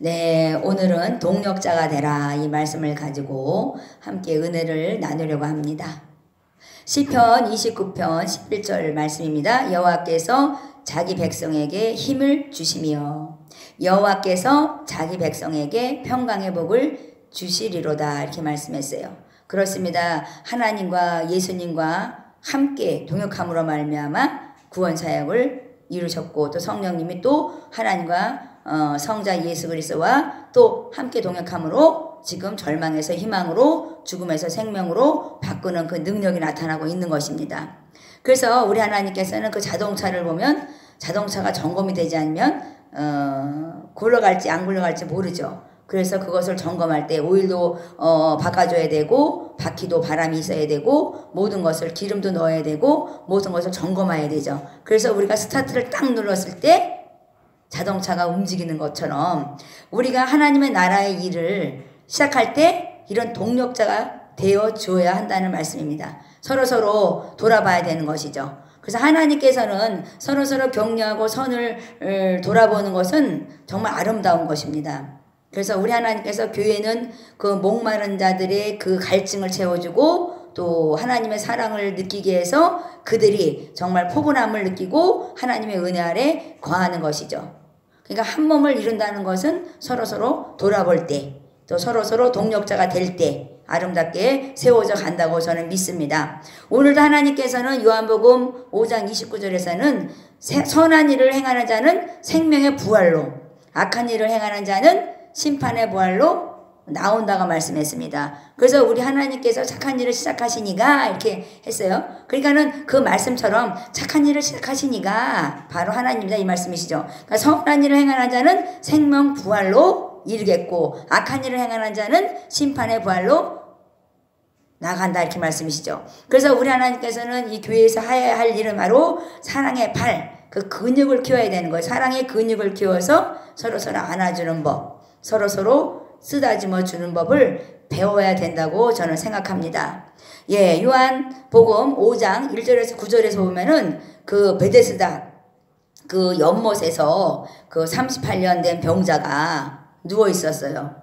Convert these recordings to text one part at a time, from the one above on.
네, 오늘은 동력자가 되라 이 말씀을 가지고 함께 은혜를 나누려고 합니다. 시편 29편 11절 말씀입니다. 여호와께서 자기 백성에게 힘을 주시며 여호와께서 자기 백성에게 평강의 복을 주시리로다 이렇게 말씀했어요. 그렇습니다. 하나님과 예수님과 함께 동역함으로 말미암아 구원 사역을 이루셨고 또 성령님이 또 하나님과 성자 예수 그리스도와 또 함께 동역함으로 지금 절망에서 희망으로 죽음에서 생명으로 바꾸는 그 능력이 나타나고 있는 것입니다. 그래서 우리 하나님께서는 그 자동차를 보면 자동차가 점검이 되지 않으면 굴러갈지 안 굴러갈지 모르죠. 그래서 그것을 점검할 때 오일도 바꿔줘야 되고 바퀴도 바람이 있어야 되고 모든 것을 기름도 넣어야 되고 모든 것을 점검해야 되죠. 그래서 우리가 스타트를 딱 눌렀을 때 자동차가 움직이는 것처럼 우리가 하나님의 나라의 일을 시작할 때 이런 동력자가 되어줘야 한다는 말씀입니다. 서로서로 돌아봐야 되는 것이죠. 그래서 하나님께서는 서로서로 격려하고 선을 돌아보는 것은 정말 아름다운 것입니다. 그래서 우리 하나님께서 교회는 그 목마른 자들의 그 갈증을 채워주고 또 하나님의 사랑을 느끼게 해서 그들이 정말 포근함을 느끼고 하나님의 은혜 아래 거하는 것이죠. 그러니까 한 몸을 이룬다는 것은 서로서로 돌아볼 때 또 서로서로 동력자가 될 때 아름답게 세워져 간다고 저는 믿습니다. 오늘도 하나님께서는 요한복음 5장 29절에서는 선한 일을 행하는 자는 생명의 부활로 악한 일을 행하는 자는 심판의 부활로 나온다고 말씀했습니다. 그래서 우리 하나님께서 착한 일을 시작하시니까 이렇게 했어요. 그러니까는 그 말씀처럼 착한 일을 시작하시니까 바로 하나님이다 이 말씀이시죠. 그러니까 선한 일을 행하는 자는 생명 부활로 이르겠고 악한 일을 행하는 자는 심판의 부활로 나간다 이렇게 말씀이시죠. 그래서 우리 하나님께서는 이 교회에서 해야 할 일은 바로 사랑의 발, 그 근육을 키워야 되는 거예요. 사랑의 근육을 키워서 서로서로 안아주는 법, 서로서로 쓰다듬어 주는 법을 배워야 된다고 저는 생각합니다. 예, 요한복음 5장 1절에서 9절에서 보면은 그 베데스다 그 연못에서 그 38년 된 병자가 누워 있었어요.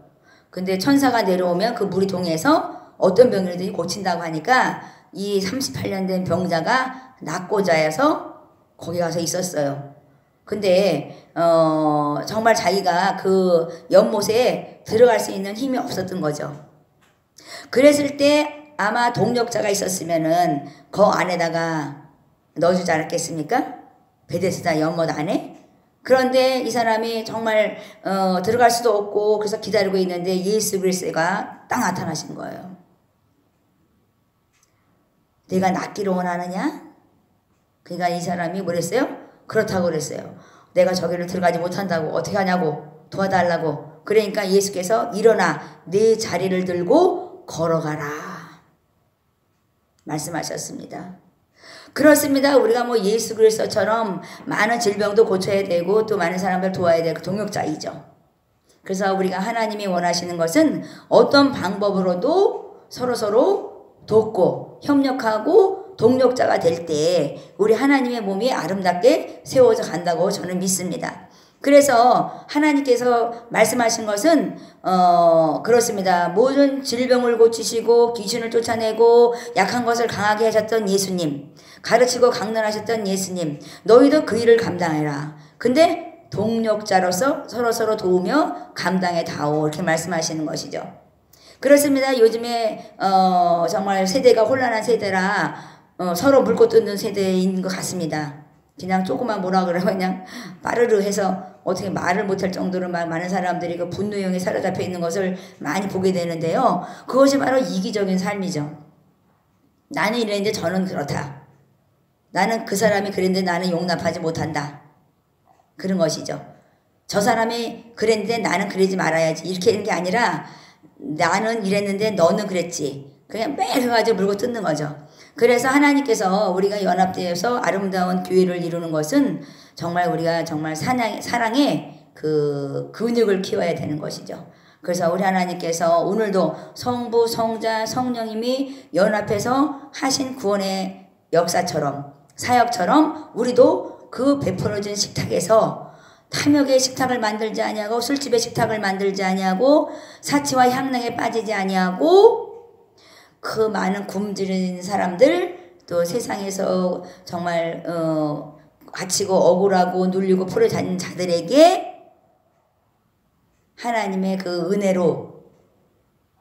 근데 천사가 내려오면 그 물이 동해서 어떤 병이든지 고친다고 하니까 이 38년 된 병자가 낫고자 해서 거기 가서 있었어요. 근데 정말 자기가 그 연못에 들어갈 수 있는 힘이 없었던 거죠. 그랬을 때 아마 동력자가 있었으면은 그 안에다가 넣어주지 않았겠습니까? 베데스다 연못 안에? 그런데 이 사람이 정말 들어갈 수도 없고 그래서 기다리고 있는데 예수 그리스도가 딱 나타나신 거예요. 내가 낫기를 원하느냐? 그러니까 이 사람이 뭐랬어요? 그렇다고 그랬어요. 내가 저기를 들어가지 못한다고 어떻게 하냐고 도와달라고. 그러니까 예수께서 일어나 내 자리를 들고 걸어가라 말씀하셨습니다. 그렇습니다. 우리가 뭐 예수 그리스도처럼 많은 질병도 고쳐야 되고 또 많은 사람들 도와야 되고 동역자이죠. 그래서 우리가 하나님이 원하시는 것은 어떤 방법으로도 서로서로 돕고 협력하고 동력자가 될 때 우리 하나님의 몸이 아름답게 세워져 간다고 저는 믿습니다. 그래서 하나님께서 말씀하신 것은 그렇습니다. 모든 질병을 고치시고 귀신을 쫓아내고 약한 것을 강하게 하셨던 예수님, 가르치고 강론하셨던 예수님, 너희도 그 일을 감당해라. 근데 동력자로서 서로서로 도우며 감당해 다오 이렇게 말씀하시는 것이죠. 그렇습니다. 요즘에 정말 세대가 혼란한 세대라 서로 물고 뜯는 세대인 것 같습니다. 그냥 조그만 뭐라 그러면 그냥 빠르르 해서 어떻게 말을 못할 정도로 많은 사람들이 그 분노형에 사로잡혀 있는 것을 많이 보게 되는데요. 그것이 바로 이기적인 삶이죠. 나는 이랬는데 저는 그렇다. 나는 그 사람이 그랬는데 나는 용납하지 못한다. 그런 것이죠. 저 사람이 그랬는데 나는 그러지 말아야지. 이렇게 하는 게 아니라 나는 이랬는데 너는 그랬지. 그냥 매일 가지고 물고 뜯는 거죠. 그래서 하나님께서 우리가 연합되어서 아름다운 교회를 이루는 것은 정말 우리가 정말 사랑의 그 근육을 키워야 되는 것이죠. 그래서 우리 하나님께서 오늘도 성부, 성자, 성령님이 연합해서 하신 구원의 역사처럼 사역처럼 우리도 그 베풀어진 식탁에서 탐욕의 식탁을 만들지 아니하고 술집의 식탁을 만들지 아니하고 사치와 향락에 빠지지 아니하고 그 많은 굶주린 사람들 또 세상에서 정말 갇히고 억울하고 눌리고 풀어 다니는 자들에게 하나님의 그 은혜로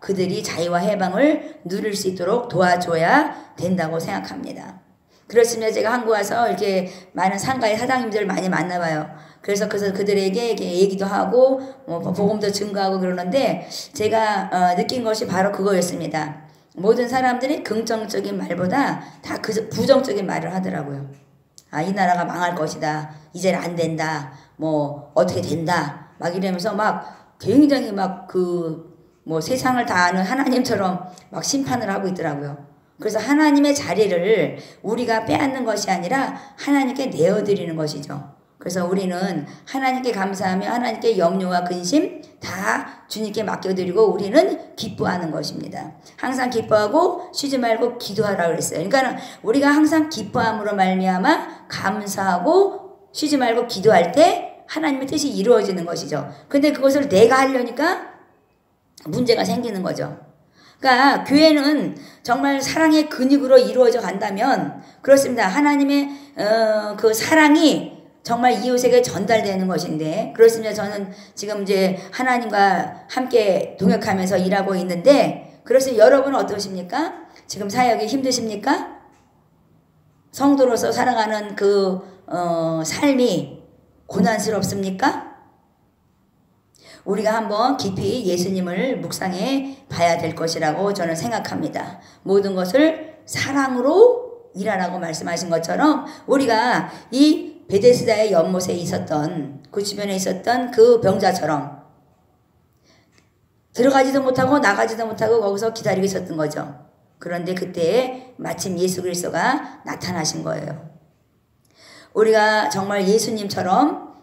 그들이 자유와 해방을 누릴 수 있도록 도와줘야 된다고 생각합니다. 그렇습니다. 제가 한국 와서 이렇게 많은 상가의 사장님들 많이 만나봐요. 그래서 그들에게 이렇게 얘기도 하고 복음도 증거하고 그러는데 제가 느낀 것이 바로 그거였습니다. 모든 사람들이 긍정적인 말보다 다 그 부정적인 말을 하더라고요. 아, 이 나라가 망할 것이다. 이제는 안 된다. 뭐 어떻게 된다. 막 이러면서 막 굉장히 막 세상을 다 아는 하나님처럼 막 심판을 하고 있더라고요. 그래서 하나님의 자리를 우리가 빼앗는 것이 아니라 하나님께 내어드리는 것이죠. 그래서 우리는 하나님께 감사하며 하나님께 염려와 근심 다 주님께 맡겨드리고 우리는 기뻐하는 것입니다. 항상 기뻐하고 쉬지 말고 기도하라고 그랬어요. 그러니까 우리가 항상 기뻐함으로 말미암아 감사하고 쉬지 말고 기도할 때 하나님의 뜻이 이루어지는 것이죠. 근데 그것을 내가 하려니까 문제가 생기는 거죠. 그러니까 교회는 정말 사랑의 근육으로 이루어져 간다면 그렇습니다. 하나님의 그 사랑이 정말 이웃에게 전달되는 것인데 그렇습니다. 저는 지금 이제 하나님과 함께 동역하면서 일하고 있는데 그렇습니다. 여러분은 어떠십니까? 지금 사역이 힘드십니까? 성도로서 살아가는 그 삶이 고난스럽습니까? 우리가 한번 깊이 예수님을 묵상해 봐야 될 것이라고 저는 생각합니다. 모든 것을 사랑으로 일하라고 말씀하신 것처럼 우리가 이 베데스다의 연못에 있었던 그 주변에 있었던 그 병자처럼 들어가지도 못하고 나가지도 못하고 거기서 기다리고 있었던 거죠. 그런데 그때 마침 예수 그리스도가 나타나신 거예요. 우리가 정말 예수님처럼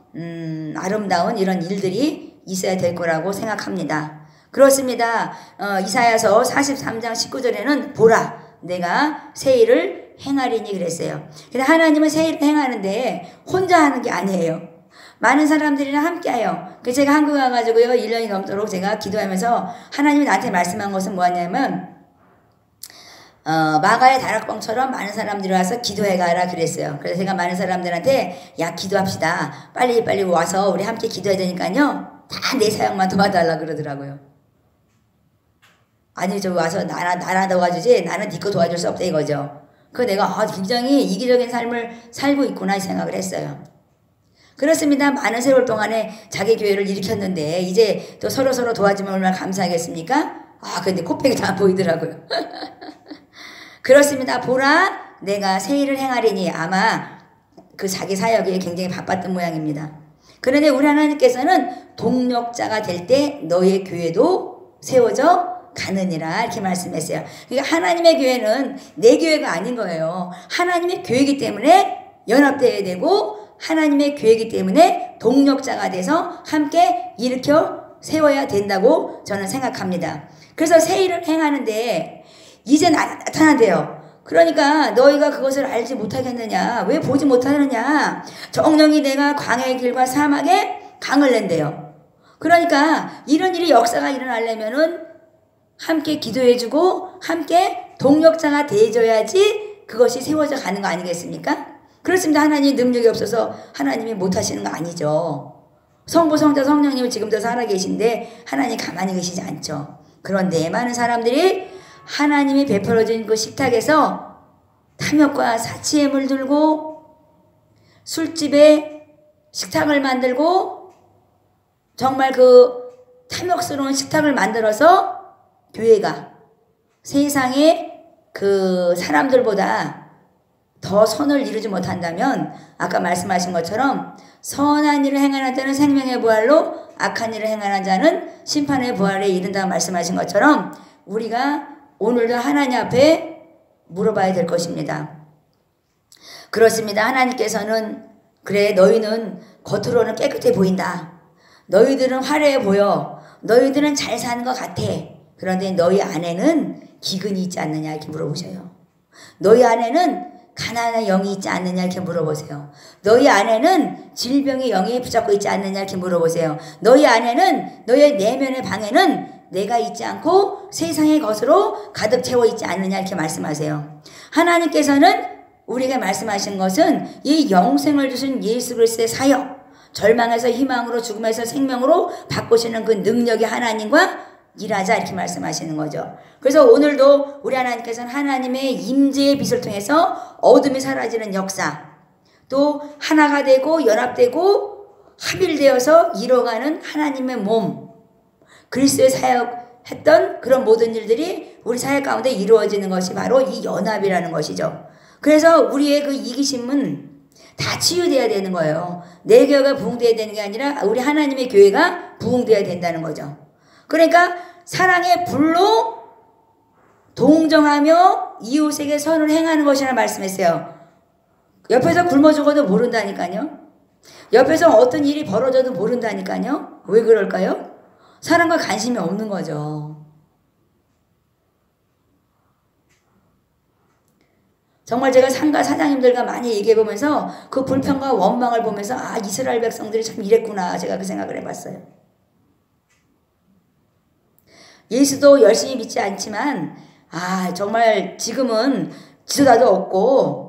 아름다운 이런 일들이 있어야 될 거라고 생각합니다. 그렇습니다. 이사야서 43장 19절에는 보라 내가 새 일을 행하리니 그랬어요. 근데 하나님은 새 일을 행하는데 혼자 하는 게 아니에요. 많은 사람들이랑 함께해요. 그래서 제가 한국에 와가지고요 1년이 넘도록 제가 기도하면서 하나님이 나한테 말씀한 것은 뭐냐면 마가의 다락방처럼 많은 사람들이 와서 기도해가라 그랬어요. 그래서 제가 많은 사람들한테 야 기도합시다. 빨리 와서 우리 함께 기도해야 되니까요. 다 내 사역만 도와달라 그러더라고요. 아니 저 와서 나나 도와주지 나는 네 거 도와줄 수 없다 이거죠. 그 내가 굉장히 이기적인 삶을 살고 있구나 이 생각을 했어요. 그렇습니다. 많은 세월 동안에 자기 교회를 일으켰는데 이제 또 서로 도와주면 얼마나 감사하겠습니까? 근데 코빼기 다 보이더라고요. 그렇습니다. 보라 내가 새 일을 행하리니 아마 그 자기 사역에 굉장히 바빴던 모양입니다. 그런데 우리 하나님께서는 동력자가 될 때 너의 교회도 세워져 가느니라 이렇게 말씀했어요. 그러니까 하나님의 교회는 내 교회가 아닌 거예요. 하나님의 교회이기 때문에 연합되어야 되고 하나님의 교회이기 때문에 동력자가 돼서 함께 일으켜 세워야 된다고 저는 생각합니다. 그래서 새 일을 행하는데 이제 나타난대요. 그러니까 너희가 그것을 알지 못하겠느냐? 왜 보지 못하느냐? 정령이 내가 광야의 길과 사막에 강을 낸대요. 그러니까 이런 일이 역사가 일어나려면은 함께 기도해주고 함께 동력자가 되어줘야지 그것이 세워져 가는 거 아니겠습니까? 그렇습니다. 하나님 능력이 없어서 하나님이 못하시는 거 아니죠. 성부, 성자, 성령님은 지금도 살아계신데 하나님 가만히 계시지 않죠. 그런데 많은 사람들이 하나님이 베풀어준 그 식탁에서 탐욕과 사치에 물들고 술집에 식탁을 만들고 정말 그 탐욕스러운 식탁을 만들어서 교회가 세상의 그 사람들보다 더 선을 이루지 못한다면 아까 말씀하신 것처럼 선한 일을 행하는 자는 생명의 부활로 악한 일을 행하는 자는 심판의 부활에 이른다 말씀하신 것처럼 우리가 오늘도 하나님 앞에 물어봐야 될 것입니다. 그렇습니다. 하나님께서는 그래 너희는 겉으로는 깨끗해 보인다. 너희들은 화려해 보여. 너희들은 잘 사는 것 같아. 그런데 너희 안에는 기근이 있지 않느냐 이렇게 물어보셔요. 너희 안에는 가난의 영이 있지 않느냐 이렇게 물어보세요. 너희 안에는 질병의 영이 붙잡고 있지 않느냐 이렇게 물어보세요. 너희 안에는 너의 내면의 방에는 내가 있지 않고 세상의 것으로 가득 채워 있지 않느냐 이렇게 말씀하세요. 하나님께서는 우리에게 말씀하신 것은 이 영생을 주신 예수 그리스도의 사역, 절망에서 희망으로 죽음에서 생명으로 바꾸시는 그 능력이 하나님과 일하자 이렇게 말씀하시는 거죠. 그래서 오늘도 우리 하나님께서는 하나님의 임재의 빛을 통해서 어둠이 사라지는 역사, 또 하나가 되고 연합되고 합일되어서 이뤄가는 하나님의 몸, 그리스도의 사역했던 그런 모든 일들이 우리 사역 가운데 이루어지는 것이 바로 이 연합이라는 것이죠. 그래서 우리의 그 이기심은 다 치유돼야 되는 거예요. 내 교회가 부흥돼야 되는 게 아니라 우리 하나님의 교회가 부흥돼야 된다는 거죠. 그러니까 사랑의 불로 동정하며 이웃에게 선을 행하는 것이라 말씀했어요. 옆에서 굶어 죽어도 모른다니까요. 옆에서 어떤 일이 벌어져도 모른다니까요. 왜 그럴까요? 사랑과 관심이 없는 거죠. 정말 제가 상가 사장님들과 많이 얘기해보면서 그 불평과 원망을 보면서 아, 이스라엘 백성들이 참 이랬구나 제가 그 생각을 해봤어요. 예수도 열심히 믿지 않지만 아 정말 지금은 지도자도 없고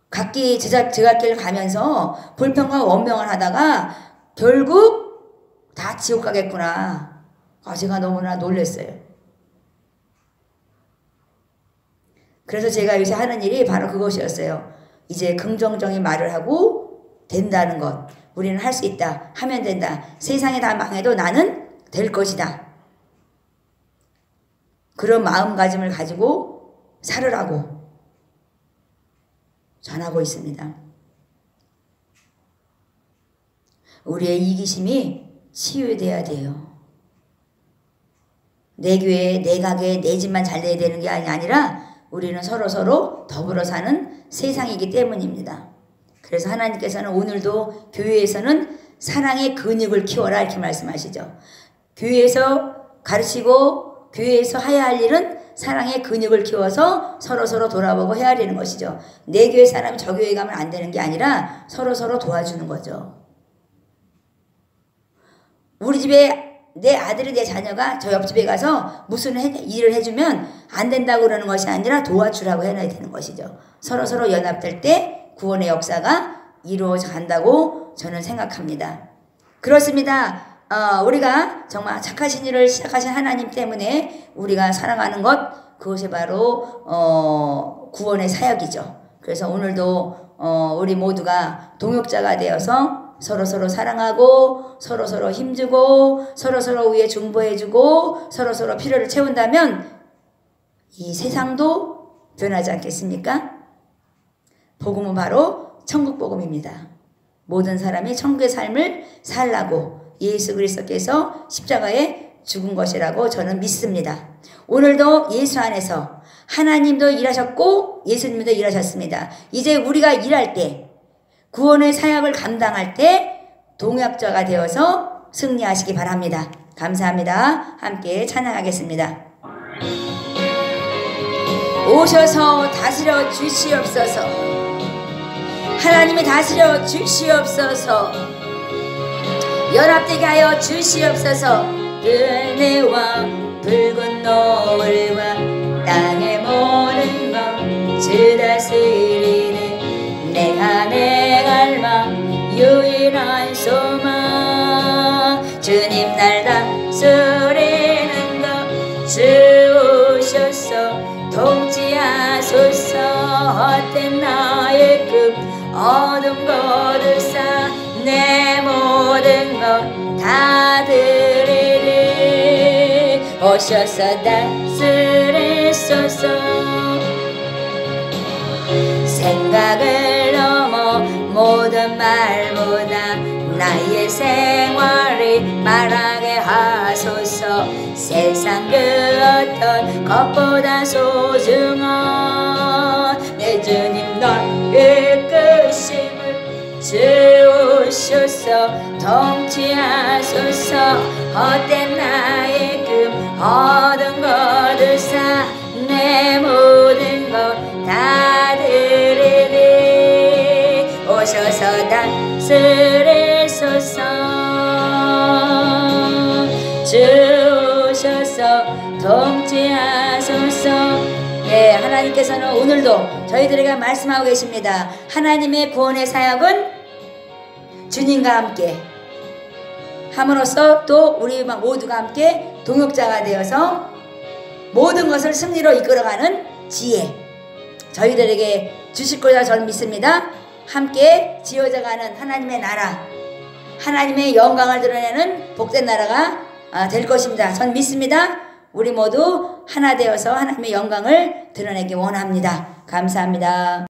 각기 제갓길 가면서 불평과 원망을 하다가 결국 다 지옥 가겠구나. 아, 제가 너무나 놀랐어요. 그래서 제가 요새 하는 일이 바로 그것이었어요. 이제 긍정적인 말을 하고 된다는 것. 우리는 할 수 있다. 하면 된다. 세상이 다 망해도 나는 될 것이다. 그런 마음가짐을 가지고 살으라고 전하고 있습니다. 우리의 이기심이 치유돼야 돼요. 내 교회, 내 가게, 내 집만 잘 돼야 되는 게 아니라 우리는 서로 더불어 사는 세상이기 때문입니다. 그래서 하나님께서는 오늘도 교회에서는 사랑의 근육을 키워라 이렇게 말씀하시죠. 교회에서 가르치고 교회에서 해야 할 일은 사랑의 근육을 키워서 서로 돌아보고 헤아리는 것이죠. 내 교회 사람이 저 교회 가면 안 되는 게 아니라 서로 도와주는 거죠. 우리 집에 내 아들이 내 자녀가 저 옆집에 가서 무슨 일을 해주면 안 된다고 그러는 것이 아니라 도와주라고 해놔야 되는 것이죠. 서로 연합될 때 구원의 역사가 이루어져 간다고 저는 생각합니다. 그렇습니다. 우리가 정말 착하신 일을 시작하신 하나님 때문에 우리가 살아가는 것, 그것이 바로 구원의 사역이죠. 그래서 오늘도 우리 모두가 동역자가 되어서 서로 사랑하고 서로 힘주고 서로 위에 중보해주고 서로 필요를 채운다면 이 세상도 변하지 않겠습니까? 복음은 바로 천국 복음입니다. 모든 사람이 천국의 삶을 살라고 예수 그리스도께서 십자가에 죽은 것이라고 저는 믿습니다. 오늘도 예수 안에서 하나님도 일하셨고 예수님도 일하셨습니다. 이제 우리가 일할 때 구원의 사역을 감당할 때 동역자가 되어서 승리하시기 바랍니다. 감사합니다. 함께 찬양하겠습니다. 오셔서 다스려 주시옵소서. 하나님이 다스려 주시옵소서. 연합되게 하여 주시옵소서. 은혜와 붉은 노을과 땅의 모든 것 주 다스리는 내가 내 갈망 유일한 소망. 주님 날 다스리는 것 주 오셔서 통치하소서. 헛된 나의 급 어둠 거두사 내 모든 것 다 드리리. 오셔서 다스리소서. 생각을 넘어 모든 말보다 나의 생활이 말하게 하소서. 세상 그 어떤 것보다 소중한 내 주님 너의 이끄심을 주옵소서. 통치하소서. 헛된 나의 금 얻은 거두사 내 모든 것 통치하소서. 예, 하나님께서는 오늘도 저희들에게 말씀하고 계십니다. 하나님의 구원의 사역은 주님과 함께 함으로써 또 우리 모두가 함께 동역자가 되어서 모든 것을 승리로 이끌어가는 지혜 저희들에게 주실 것이라 저는 믿습니다. 함께 지어져가는 하나님의 나라, 하나님의 영광을 드러내는 복된 나라가 될 것입니다. 저는 믿습니다. 우리 모두 하나 되어서 하나님의 영광을 드러내기 원합니다. 감사합니다.